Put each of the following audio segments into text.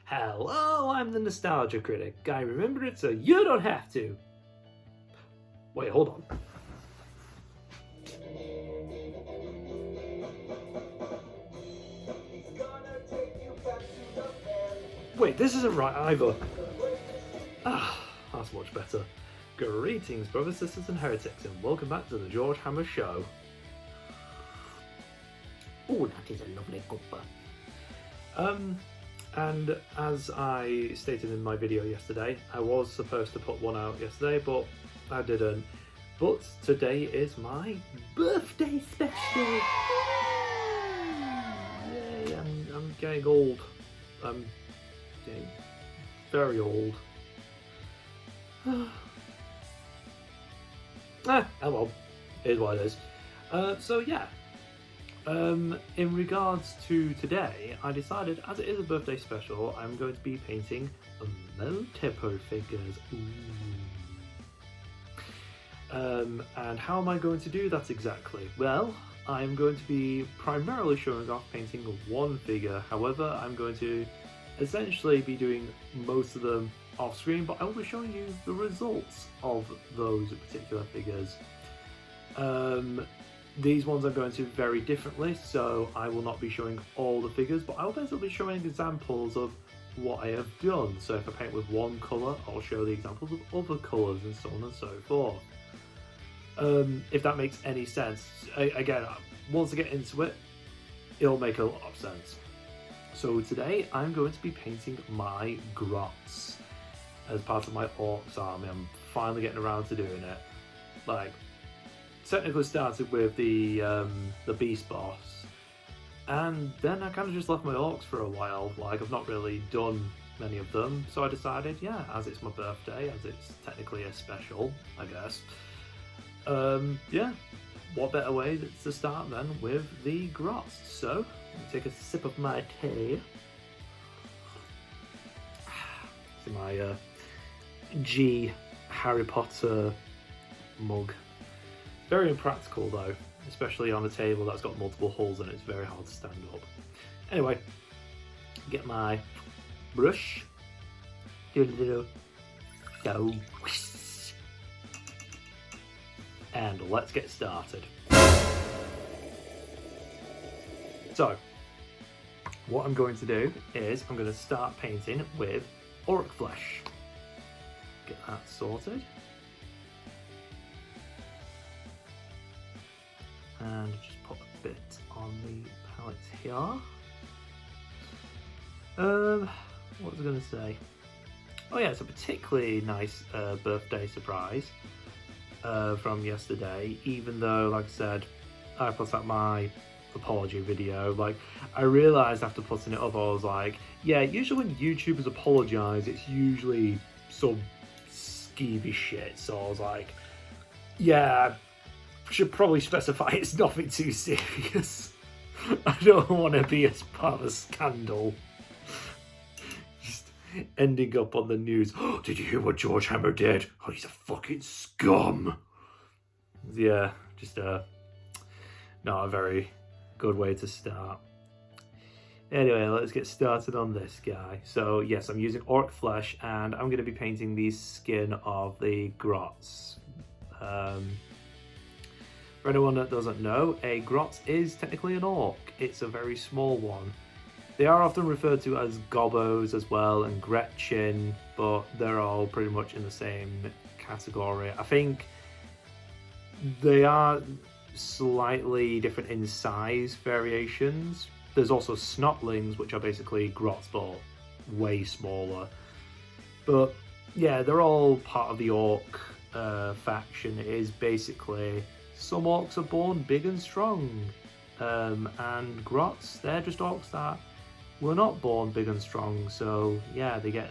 Hello, I'm the Nostalgia Critic. I remember it so you don't have to. Wait, hold on. Wait, this isn't right either. That's much better. Greetings, brothers, sisters, and heretics, and welcome back to the George Hammer Show. Oh, that is a lovely cuppa. And as I stated in my video yesterday, I was supposed to put one out yesterday, but I didn't. But today is my birthday special. Yay, I'm getting old. I'm getting very old. Oh well, here's what it is. So yeah. In regards to today, I decided, as it is a birthday special, I'm going to be painting multiple figures. And how am I going to do that exactly? Well, I'm going to be primarily showing off painting one figure. However, I'm going to essentially be doing most of them off screen, but I will be showing you the results of those particular figures. These ones I'm going to very differently, so I will not be showing all the figures, but I'll basically be showing examples of what I have done. So if I paint with one colour, I'll show the examples of other colours and so on and so forth. If that makes any sense. Again, once I get into it, it'll make a lot of sense. So today I'm going to be painting my Grots as part of my Orcs army. I'm finally getting around to doing it. Like, technically started with the Beast Boss, and then I kind of just left my Orcs for a while. Like, I've not really done many of them, so I decided, yeah, as it's my birthday, as it's technically a special, I guess, yeah, what better way to start than with the Grots. So, let me take a sip of my tea. It's my G Harry Potter mug. Very impractical though, especially on a table that's got multiple holes in it. It's very hard to stand up. Anyway, get my brush, do a little go, and let's get started. So, what I'm going to do is I'm going to start painting with Orc flesh. Get that sorted. And just put a bit on the palette here. What was I going to say? Oh yeah, it's a particularly nice birthday surprise from yesterday. Even though, like I said, I put out my apology video. Like, I realised after putting it up, I was like, yeah, usually when YouTubers apologise, it's usually some skeevy shit. So I was like, yeah, should probably specify it's nothing too serious. I don't want to be as part of a scandal. Just ending up on the news. Oh, did you hear what George Hammer did? Oh, he's a fucking scum. Yeah, just not a very good way to start. Anyway, let's get started on this guy. So yes, I'm using Orc flesh, and I'm going to be painting the skin of the Grots. For anyone that doesn't know, a Grots is technically an Orc. It's a very small one. They are often referred to as Gobos as well, and Gretchen, but they're all pretty much in the same category. I think they are slightly different in size variations. There's also Snotlings, which are basically Grots, but way smaller. But yeah, they're all part of the Orc faction. It is basically, some Orcs are born big and strong, and Grots, they're just Orcs that were not born big and strong. So yeah, they get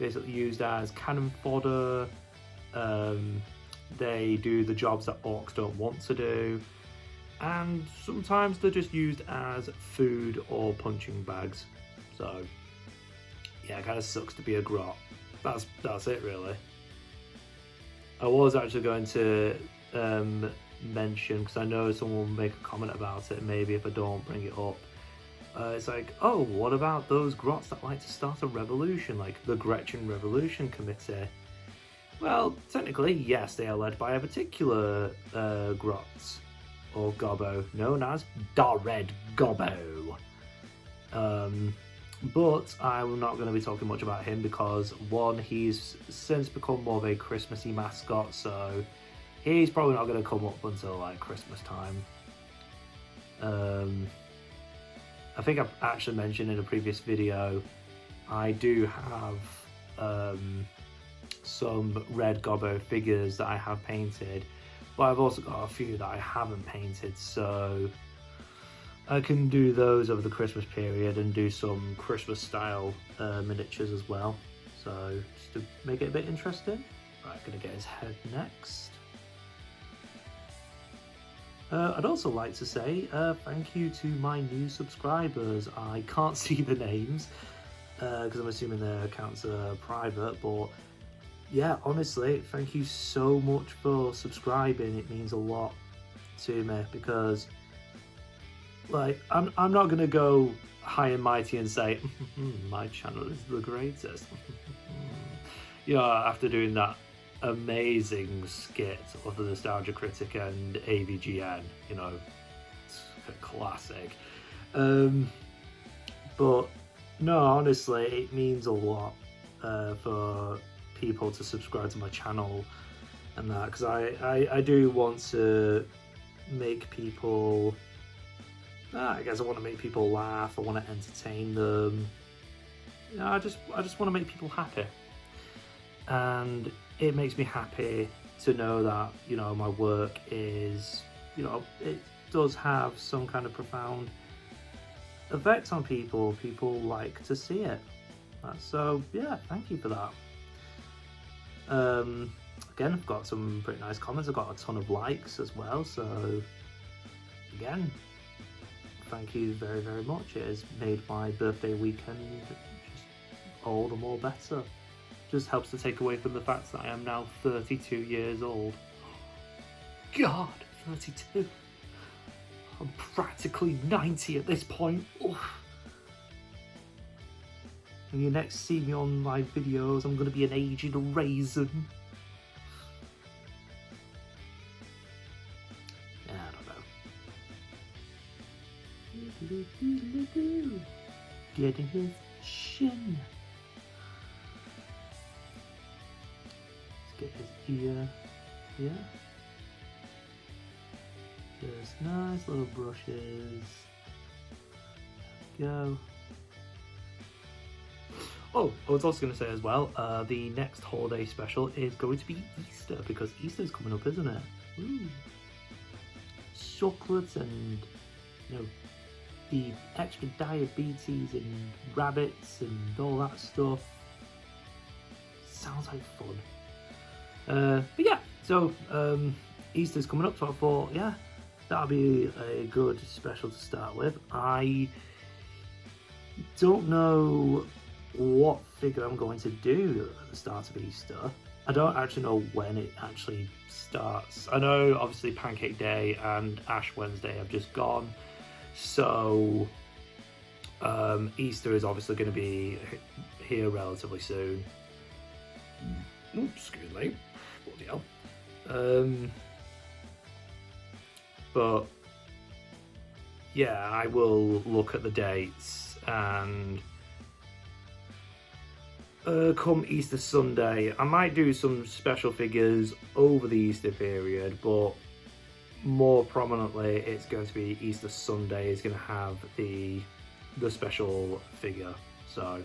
basically used as cannon fodder. They do the jobs that Orcs don't want to do, and sometimes they're just used as food or punching bags. So yeah, it kind of sucks to be a Grot. That's it really. I was actually going to mention, because I know someone will make a comment about it maybe if I don't bring it up, it's like, oh, what about those Grots that like to start a revolution, like the Gretchen Revolution Committee? Well, technically, yes, they are led by a particular Grots, or Gobbo, known as Da Red Gobbo. But I'm not going to be talking much about him because, one, he's since become more of a Christmassy mascot, so he's probably not going to come up until like Christmas time. I think I've actually mentioned in a previous video, I do have some red Gobbo figures that I have painted, but I've also got a few that I haven't painted, so I can do those over the Christmas period and do some Christmas style miniatures as well. So just to make it a bit interesting. Right, gonna get his head next. I'd also like to say thank you to my new subscribers. I can't see the names because I'm assuming their accounts are private, but yeah, honestly, thank you so much for subscribing. It means a lot to me because, like, I'm not gonna go high and mighty and say my channel is the greatest. You know, after doing that amazing skit of the Nostalgia Critic and AVGN, you know, it's a classic. But no, honestly, it means a lot for people to subscribe to my channel and that, because I do want to make people, I guess I want to make people laugh, I want to entertain them, you know, I just want to make people happy, and it makes me happy to know that, you know, my work is, you know, it does have some kind of profound effect on people. People like to see it. So yeah, thank you for that. Again, I've got some pretty nice comments. I've got a ton of likes as well. So again, thank you very, very much. It has made my birthday weekend just all the more better. Just helps to take away from the fact that I am now 32 years old. God, 32. I'm practically 90 at this point. Oof. When you next see me on my videos, I'm going to be an aged raisin. Yeah, I don't know. Getting his shin. Get his ear here. Just nice little brushes. There we go. Oh, I was also going to say as well, the next holiday special is going to be Easter, because Easter's coming up, isn't it? Ooh. Chocolates and, you know, the extra diabetes and rabbits and all that stuff. Sounds like fun. But yeah, so Easter's coming up, so I thought, yeah, that'll be a good special to start with. I don't know what figure I'm going to do at the start of Easter. I don't actually know when it actually starts. I know obviously Pancake Day and Ash Wednesday have just gone, so Easter is obviously going to be here relatively soon. Oops, excuse me. Bloody hell. But yeah, I will look at the dates, and come Easter Sunday, I might do some special figures over the Easter period, but more prominently, it's going to be Easter Sunday is going to have the special figure. So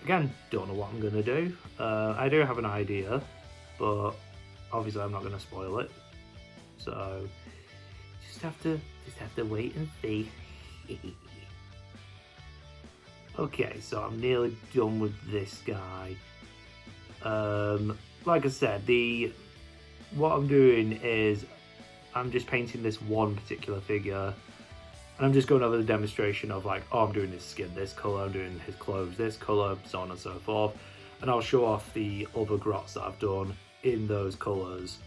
again, don't know what I'm going to do. I do have an idea, but obviously I'm not going to spoil it. So just have to wait and see. Okay, so I'm nearly done with this guy. Like I said, what I'm doing is I'm just painting this one particular figure, and I'm just going over the demonstration of like, oh, I'm doing his skin this colour, I'm doing his clothes this colour, so on and so forth, and I'll show off the other grots that I've done in those colours.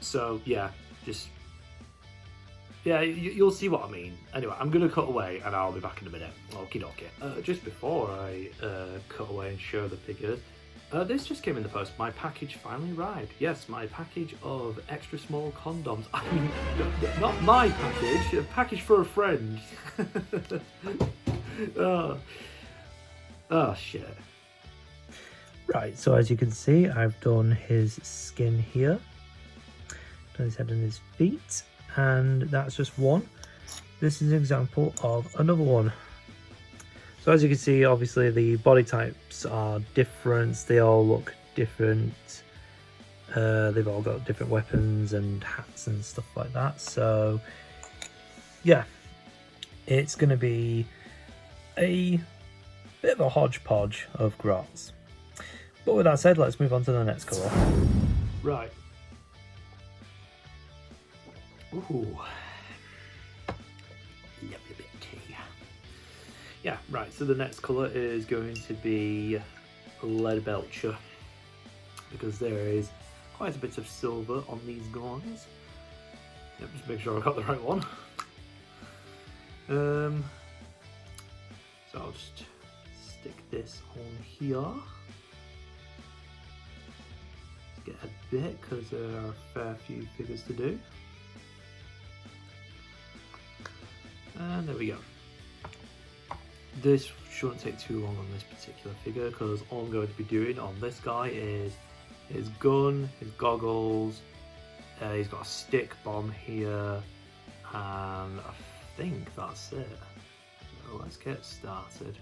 So yeah, just Yeah, you'll see what I mean. Anyway, I'm going to cut away and I'll be back in a minute. Okie dokie. Just before I cut away and show the figures, this just came in the post. My package finally arrived. Yes, my package of extra small condoms. I mean, not my package, a package for a friend. Oh, shit. Right, so as you can see, I've done his skin here. Done his head and his feet. And that's just one. This is an example of another one. So as you can see, obviously the body types are different. They all look different. They've all got different weapons and hats and stuff like that. So yeah, it's going to be a bit of a hodgepodge of Grots. But with that said, let's move on to the next colour. Right. Ooh. Lovely bit of tea. Yeah, right, so the next colour is going to be Lead Belcher, because there is quite a bit of silver on these guys. Yep, just make sure I got the right one. So I'll just stick this on here. Get a bit, because there are a fair few figures to do. And there we go. This shouldn't take too long on this particular figure, because all I'm going to be doing on this guy is his gun, his goggles, he's got a stick bomb here, and I think that's it. So let's get started.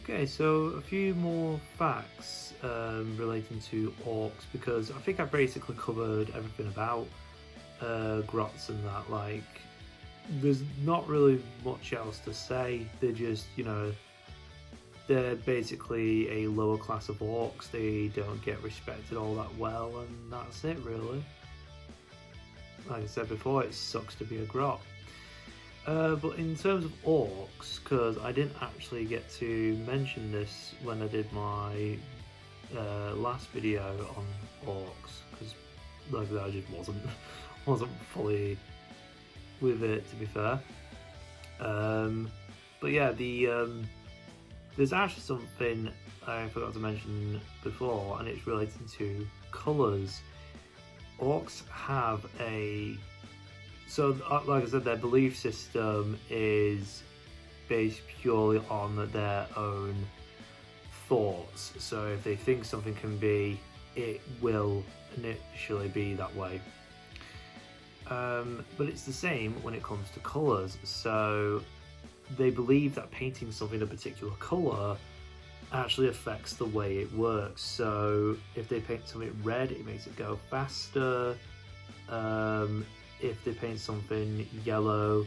Okay, so a few more facts relating to orcs, because I think I basically covered everything about Grots and that. Like, there's not really much else to say. They're just, you know, they're basically a lower class of orcs. They don't get respected all that well, and that's it really. Like I said before, it sucks to be a Grot. But in terms of orcs, because I didn't actually get to mention this when I did my last video on orcs, because like I just wasn't fully with it, to be fair. But yeah, there's actually something I forgot to mention before, and it's relating to colours. Orcs have a So, like I said, their belief system is based purely on their own thoughts. So if they think something can be, it will initially be that way. But it's the same when it comes to colours. So they believe that painting something a particular colour actually affects the way it works. So if they paint something red, it makes it go faster. If they paint something yellow,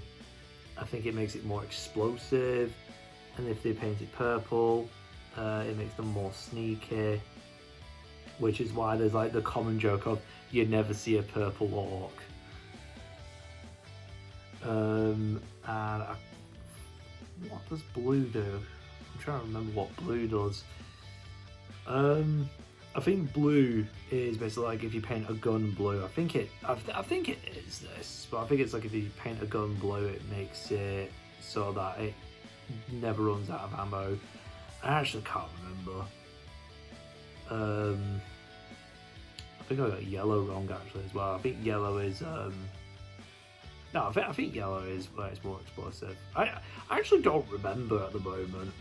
I think it makes it more explosive. And if they paint it purple, it makes them more sneaky. Which is why there's like the common joke of you'd never see a purple orc. What does blue do? I'm trying to remember what blue does. I think blue is basically like if you paint a gun blue. I think it is this, but I think it's like if you paint a gun blue, it makes it so that it never runs out of ammo. I actually can't remember. I think I got yellow wrong actually as well. I think yellow is no, I think yellow is where it's more explosive. I actually don't remember at the moment.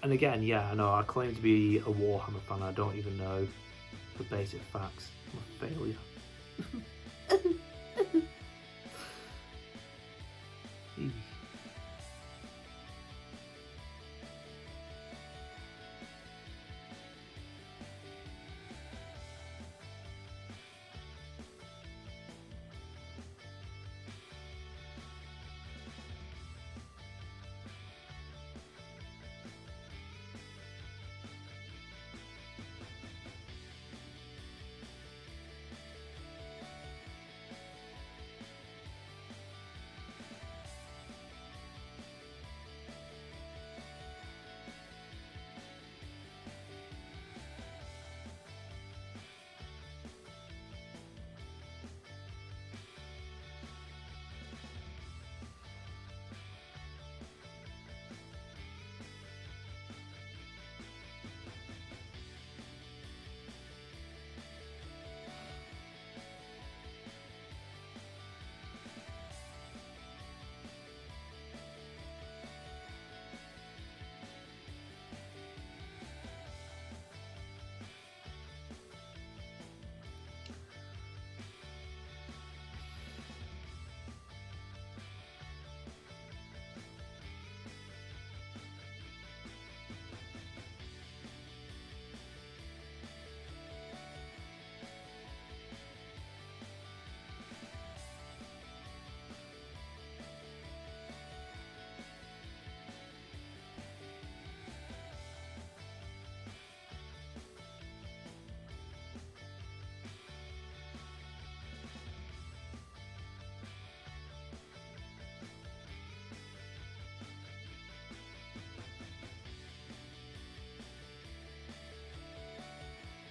And again, yeah, I know I claim to be a Warhammer fan. I don't even know the basic facts. I'm a failure.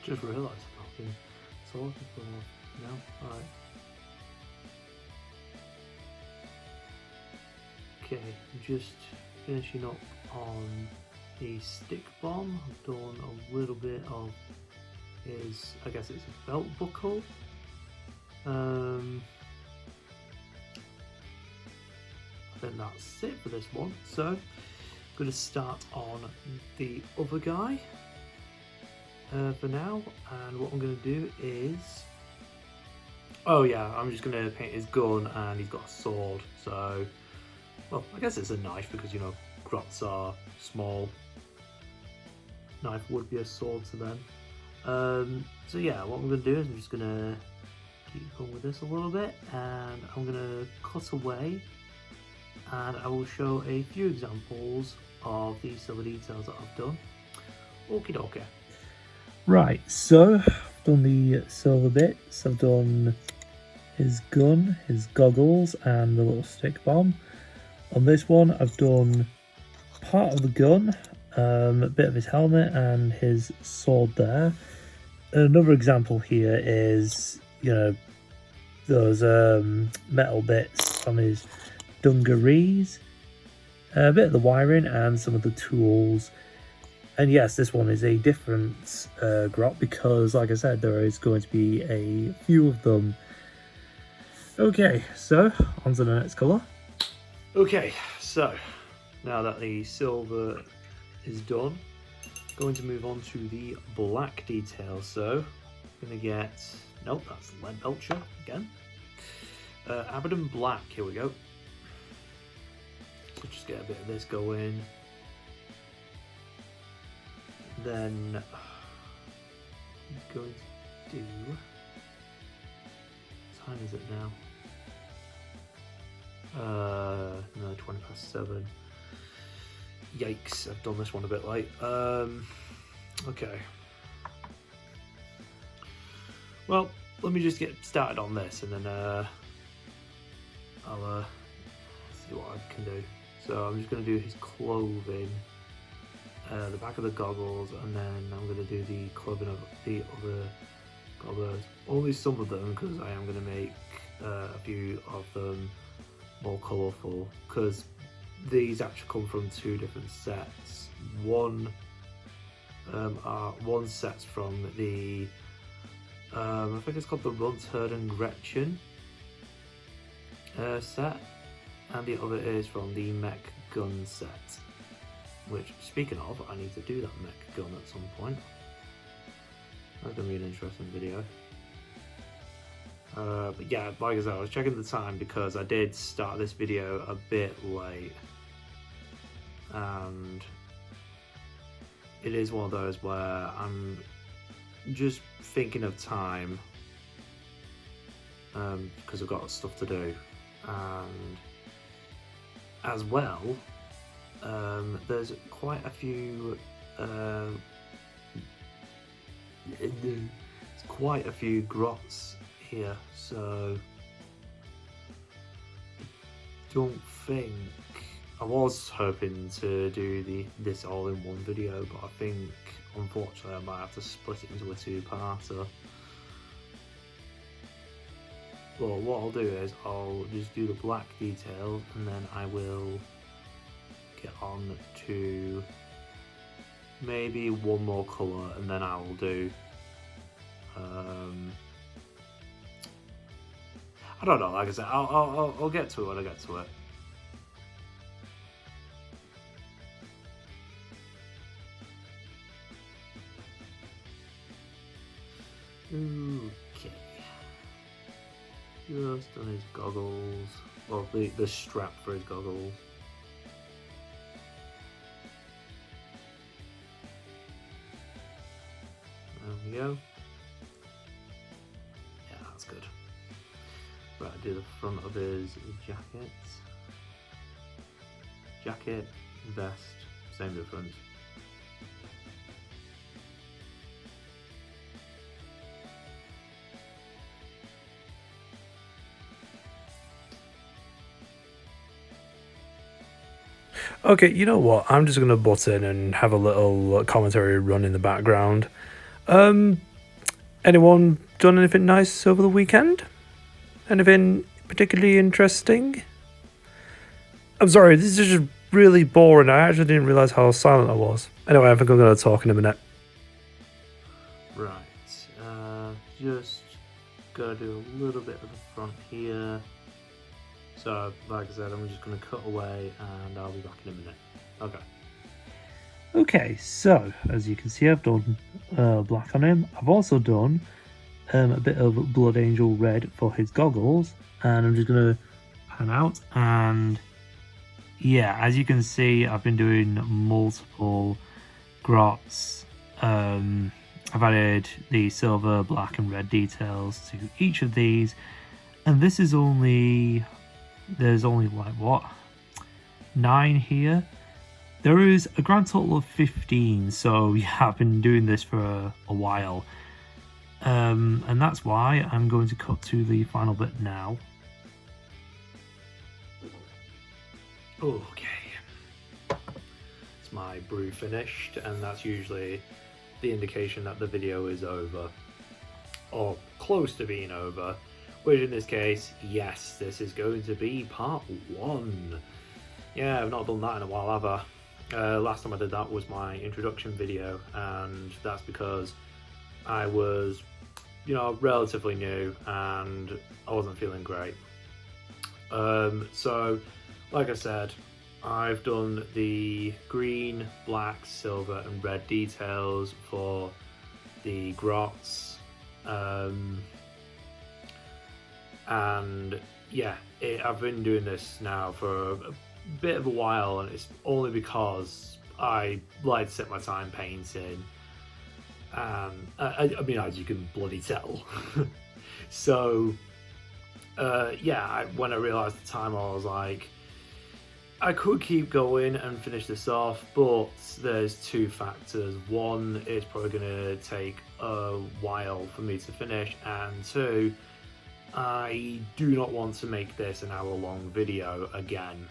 Just realised I've not been sorted for now. Alright. Okay, just finishing up on the stick bomb. I've done a little bit of his, I guess it's a belt buckle. I think that's it for this one. So I'm going to start on the other guy for now, and what I'm going to do is, oh yeah, I'm just going to paint his gun, and he's got a sword. So, well, I guess it's a knife because, you know, Grots are small. Knife would be a sword to them. So yeah, what I'm going to do is I'm just going to keep going with this a little bit, and I'm going to cut away, and I will show a few examples of the silver details that I've done. Okie dokie. Right, so I've done the silver bits. I've done his gun, his goggles, and the little stick bomb. On this one, I've done part of the gun, a bit of his helmet, and his sword there. Another example here is, you know, those metal bits on his dungarees, a bit of the wiring, and some of the tools. And yes, this one is a different grot because, like I said, there is going to be a few of them. Okay, so on to the next colour. Okay, so now that the silver is done, going to move on to the black detail. So I'm going to get, nope, that's lead belcher again. Abaddon black, here we go. So just get a bit of this going. Then I'm going to do, what time is it now? No, 20 past 7. Yikes, I've done this one a bit late. Okay. Well, let me just get started on this, and then I'll see what I can do. So I'm just going to do his clothing, the back of the goggles, and then I'm going to do the clothing of the other goggles. Only some of them, because I am going to make a few of them more colourful, because these actually come from two different sets. One set's from the I think it's called the Runterd and Gretchen set, and the other is from the mech gun set, which, speaking of, I need to do that mech gun at some point. That's going to be an interesting video. But yeah, like I said, I was checking the time because I did start this video a bit late, and it is one of those where I'm just thinking of time, because I've got stuff to do, and as well, there's quite a few grots here, so don't think, I was hoping to do this all in one video, but I think unfortunately I might have to split it into a two-parter. Well, what I'll do is I'll just do the black details, and then I will get on to maybe one more colour, and then I will do I don't know, like I said, I'll get to it when I get to it. Okay. Just on his goggles, well, the strap for his goggles. There we go. Yeah, that's good. Right, do the front of his jacket. Jacket, vest, same difference. Okay, you know what? I'm just going to butt in and have a little commentary run in the background. Anyone done anything nice over the weekend? Anything particularly interesting? I'm sorry, this is just really boring. I actually didn't realise how silent I was. Anyway, I think I'm going to talk in a minute. Right, just gotta do a little bit of the front here. So, like I said, I'm just going to cut away and I'll be back in a minute. Okay. Okay, so as you can see, I've done black on him. I've also done a bit of Blood Angel red for his goggles, and I'm just going to pan out. And yeah, as you can see, I've been doing multiple grots. I've added the silver, black, and red details to each of these, and this is only there's only like what 9 here. There is a grand total of 15, so yeah, I've been doing this for a while. And that's why I'm going to cut to the final bit now. Okay. It's my brew finished, and that's usually the indication that the video is over. Or close to being over. Which in this case, yes, this is going to be part 1. Yeah, I've not done that in a while, have I? Last time I did that was my introduction video, and that's because I was, relatively new and I wasn't feeling great. So, like I said, I've done the green, black, silver and red details for the grots. And yeah, I've been doing this now for a bit of a while, and it's only because I like to set my time painting. I mean, as you can bloody tell. So yeah, when I realised the time, I was like, I could keep going and finish this off, but there's 2 factors. One, it's probably going to take a while for me to finish, and 2, I do not want to make this an hour-long video again.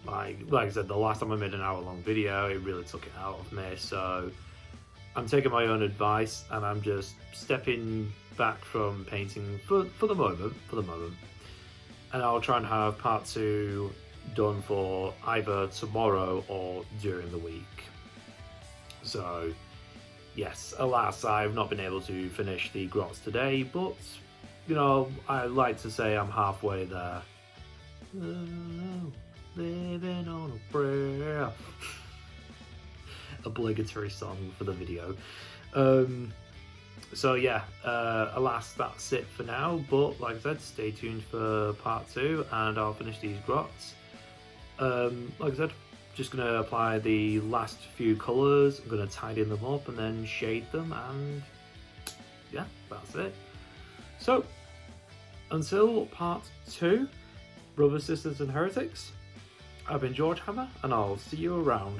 Like I said, the last time I made an hour-long video, it really took it out of me, so I'm taking my own advice and I'm just stepping back from painting for the moment, and I'll try and have part 2 done for either tomorrow or during the week. So yes, alas, I've not been able to finish the grots today, but I like to say I'm halfway there. Living on a prayer. Obligatory song for the video. So yeah, alas, that's it for now, but like I said, stay tuned for part 2 and I'll finish these grots. Like I said, just going to apply the last few colours, I'm going to tidy them up and then shade them, and yeah, that's it. So, until part 2, brothers, sisters and heretics, I've been George Hammer, and I'll see you around.